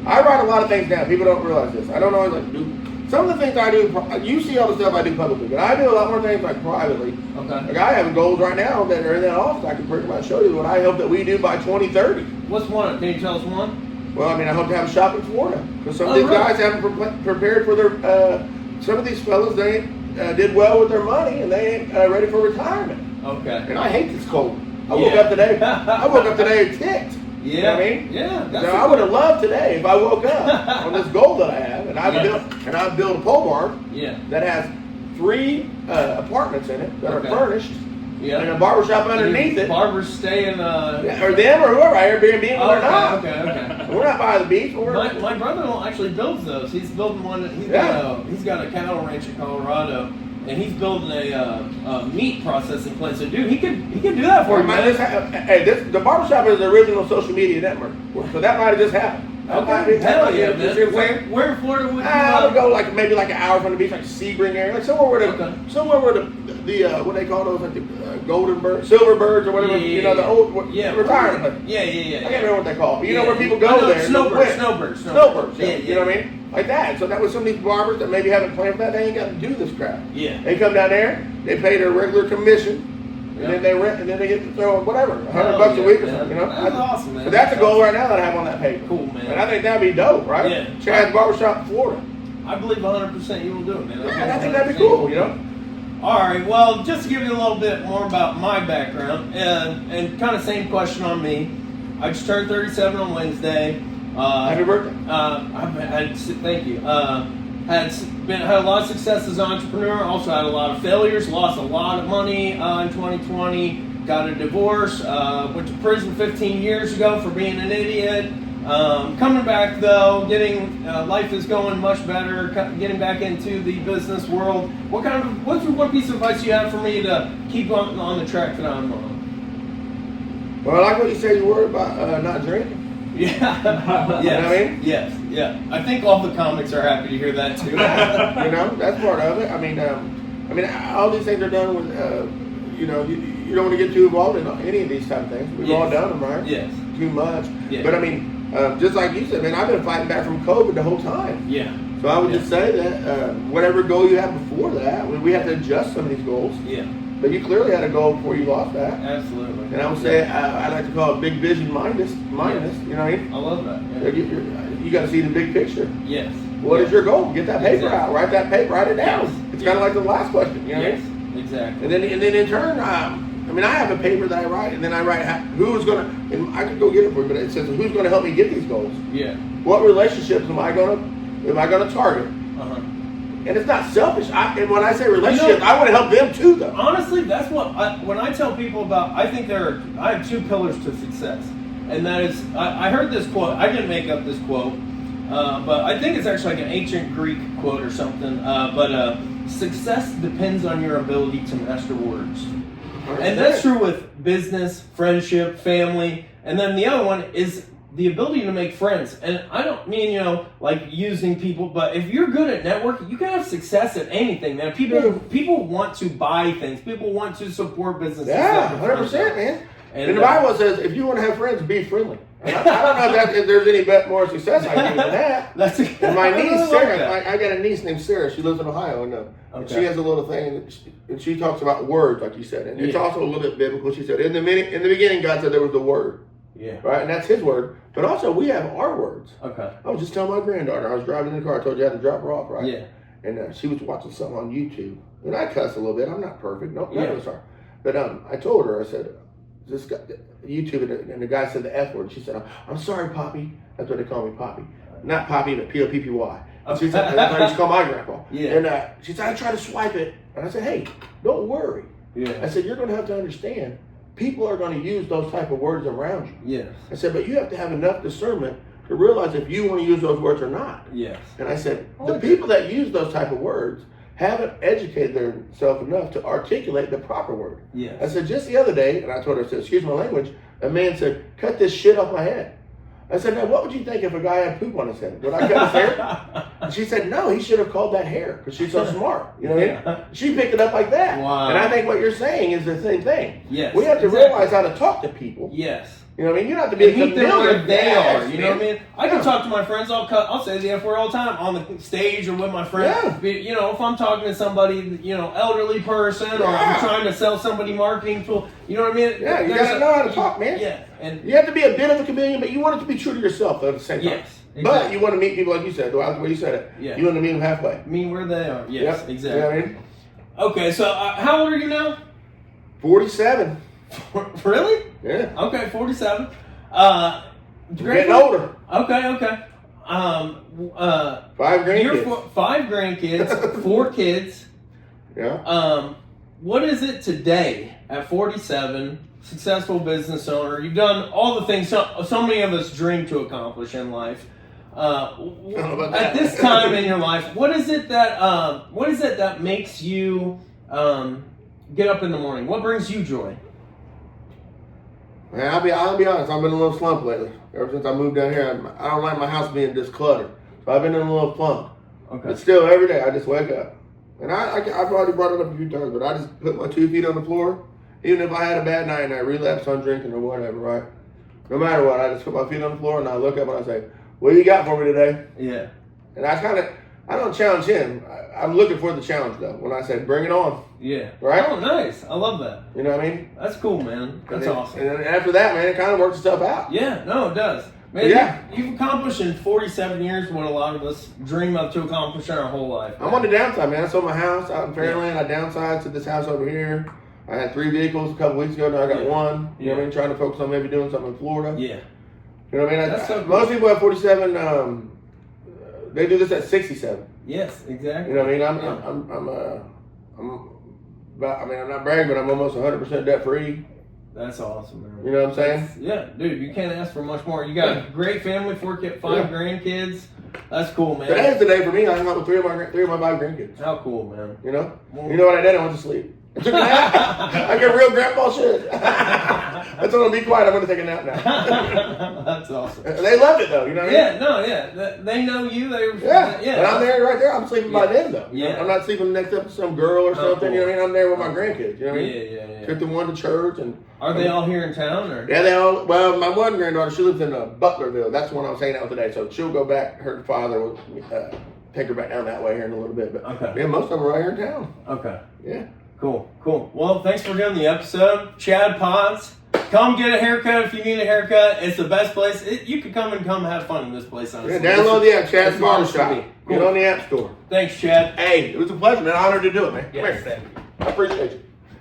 I write a lot of things down. People don't realize this. I don't always like do some of the things I do. You see all the stuff I do publicly, but I do a lot more things like privately. Okay. Like I have goals right now that are in that office. I can pretty much show you what I hope that we do by 2030. What's one? Can you tell us one? Well, I hope to have a shop in Florida because some of Oh, these really? guys haven't prepared for their. Some of these fellas they did well with their money and they ain't ready for retirement. Okay. And I hate this cold. I woke up today. I woke up today ticked. Yeah. You know what I mean? Yeah. So I would have loved today if I woke up on this goal that I have, and I've built a pole barn Yeah. that has 3 apartments in it that Okay. are furnished, Yeah. and a barbershop underneath it. Barbers stay in. Or them or whoever, Airbnb them or not. Okay. We're not by the beach. My brother-in-law actually builds those. He's building one. He's got a cattle ranch in Colorado, and he's building a meat processing plant. So, dude, he could do that for you, man. The barbershop is the original social media network, so that might have just happened. Okay. Hell yeah, You see what I'm saying? man. Where in Florida would you? I would go maybe an hour from the beach, like Sebring area, like somewhere where the what they call those, like the golden birds, silver birds, or whatever. Yeah. The old retirement. Yeah. I can't remember what they call it. But you know where people I go know, there. Snowbirds. Yeah, you know what I mean? Like that. So that was some of these barbers that maybe haven't planned for that. They ain't got to do this crap. Yeah. They come down there, they pay their regular commission. And then they rent, and then they get to throw whatever, $100 a week or something, you know? That's awesome, man. But that's a goal right now that I have on that paper. Cool, man. And I think that'd be dope, right? Yeah. Chad's Barbershop, Florida. I believe 100% you will do it, man. Yeah, I think that'd be cool, you know? All right, well, just to give you a little bit more about my background, and kind of same question on me. I just turned 37 on Wednesday. Happy birthday. Thank you. Had had a lot of success as an entrepreneur. Also had a lot of failures. Lost a lot of money in 2020. Got a divorce. Went to prison 15 years ago for being an idiot. Coming back though, life is going much better. Getting back into the business world. What's one piece of advice you have for me to keep on the track that I'm on? Well, I like what you said. You worried about not drinking. Yeah. Yes. You know what I mean? Yes. Yeah. I think all the comics are happy to hear that too. That's part of it. I mean, all these things are done with, you don't want to get too involved in any of these type of things. We've all done them, right? Yes. Too much. Yeah. But I mean, just like you said, man, I've been fighting back from COVID the whole time. Yeah. So I would just say that whatever goal you have before that, we have to adjust some of these goals. Yeah. But you clearly had a goal before you lost that. Absolutely. And I would say I like to call it big vision mindedness. You know what I mean? I love that. Yeah. You got to see the big picture. Yes. What is your goal? Get that paper Exactly. out. Write that paper. Write it down. Yes. It's kind of like the last question. You know what I Yes. mean? Exactly. And then in turn, I have a paper that I write, and then I write who's going to, and I could go get it for you, but it says who's going to help me get these goals. Yeah. What relationships am I going to target? Uh-huh. And it's not selfish. And when I say relationships, I want to help them too, though. Honestly, that's when I tell people about, I think I have two pillars to success. And that is, I heard this quote, I didn't make up this quote, but I think it's actually like an ancient Greek quote or something. But success depends on your ability to master words. And that's true with business, friendship, family. And then the other one is the ability to make friends. And I don't mean, like using people, but if you're good at networking, you can have success at anything, man. People want to buy things. People want to support businesses. Yeah, 100%, man. And the uh, Bible says, if you want to have friends, be friendly. And I don't know if there's any more success I can do than that. That's and my niece, Sarah, that. I got a niece named Sarah. She lives in Ohio, and she has a little thing, and she talks about words, like you said. And it's also a little bit biblical. She said, in the beginning, God said there was the word. Yeah. Right? And that's his word. But also, we have our words. Okay. I was just telling my granddaughter, I was driving in the car, I told you I had to drop her off, right? Yeah. And she was watching something on YouTube. And I cuss a little bit. I'm not perfect. No, none Yeah. of us are. But I told her, I said, this guy, YouTube, and the guy said the F word. She said, I'm sorry, Poppy. That's what they call me, Poppy. Not Poppy, but P-O-P-P-Y. She said, that's what I used to call my grandpa. Yeah. And she said, I tried to swipe it. And I said, hey, don't worry. Yeah. I said, you're going to have to understand, people are going to use those type of words around you. Yes. I said, but you have to have enough discernment to realize if you want to use those words or not. Yes. And I said, the people that use those type of words haven't educated themselves enough to articulate the proper word. Yes. I said, just the other day, and I told her, I said, excuse my language, a man said, cut this shit off my head. I said, now what would you think if a guy had poop on his head? Would I cut his hair? And she said, no, he should have called that hair because she's so smart. You know what I mean? She picked it up like that. Wow. And I think what you're saying is the same thing. Yes. We have to realize how to talk to people. Yes. You know what I mean? You don't have to be a meet them where chameleon. they Yes, are. You know what I mean? I can talk to my friends. I'll say the F word all the time on the stage or with my friends. Yeah. If I'm talking to somebody, elderly person, or I'm trying to sell somebody marketing tool. You know what I mean? Yeah, you gotta know how to talk, man. Yeah, and you have to be a bit of a chameleon, but you want it to be true to yourself at the same time. yes, exactly. But you want to meet people like you said. The way you said it. Yeah. You want to meet them halfway. mean where they are. Yes, Yep. exactly. You know what I mean? Okay, so how old are you now? 47. Really? Yeah. Okay, 47. Getting older. Okay. 5 grandkids. 5 grandkids, 4 kids. Yeah. What is it today at 47, successful business owner? You've done all the things so many of us dream to accomplish in life. At this time in your life, what is it that makes you get up in the morning? What brings you joy? Man, I'll be honest. I've been in a little slump lately. Ever since I moved down here, I don't like my house being discluttered. So I've been in a little funk. Okay. But still, every day I just wake up. And I've already brought it up a few times, but I just put my 2 feet on the floor. Even if I had a bad night and I relapsed on drinking or whatever, right? No matter what, I just put my feet on the floor and I look up and I say, what do you got for me today? Yeah. And I don't challenge him. I'm looking for the challenge, though, when I say, bring it on. Yeah. Right? Oh, nice. I love that. You know what I mean? That's cool, man. That's awesome. And then after that, man, it kind of works itself out. Yeah, no, it does. Man, Yeah. you've accomplished in 47 years what a lot of us dream of to accomplish in our whole life. I'm on the downside, man. I sold my house out in Fairland. I downsized to this house over here. I had 3 vehicles a couple weeks ago. Now I got one. You know what I mean? Trying to focus on maybe doing something in Florida. Yeah. You know what I mean? That's so cool. Most people at 47 They do this at 67. Yes, exactly. You know what I mean? I'm not bragging, but I'm almost 100% debt free. That's awesome, man. You know what I'm saying? Yeah, dude, you can't ask for much more. You got a great family, 5 grandkids. That's cool, man. Today's the day for me. I hung out with 3 of my 5 grandkids. How cool, man. You know? You know what I did? I went to sleep. I took a nap. I get real grandpa shit. That's what I'm gonna be quiet. I'm gonna take a nap now. That's awesome. They loved it though. You know what I mean? Yeah. They know you. Yeah. But I'm there right there. I'm sleeping by them though. Yeah. I'm not sleeping next up to some girl or something. Cool. You know what I mean? I'm there with my grandkids. You know what I mean? Yeah. Took the one to church and. Are they all here in town or? Yeah, they all. Well, my one granddaughter, she lives in Butlerville. That's the one I was hanging out with today. So she'll go back. Her father will take her back down that way here in a little bit. But okay. Yeah, most of them are right here in town. Okay. Yeah. Cool. Well, thanks for doing the episode, Chad Potts. Come get a haircut if you need a haircut. It's the best place. You can come have fun in this place, honestly. Yeah, download the app, Chad's Barbershop. Cool. Get on the App Store. Thanks, Chad. Hey, it was a pleasure, man. Honored to do it, man. Yes, Come here. I appreciate you.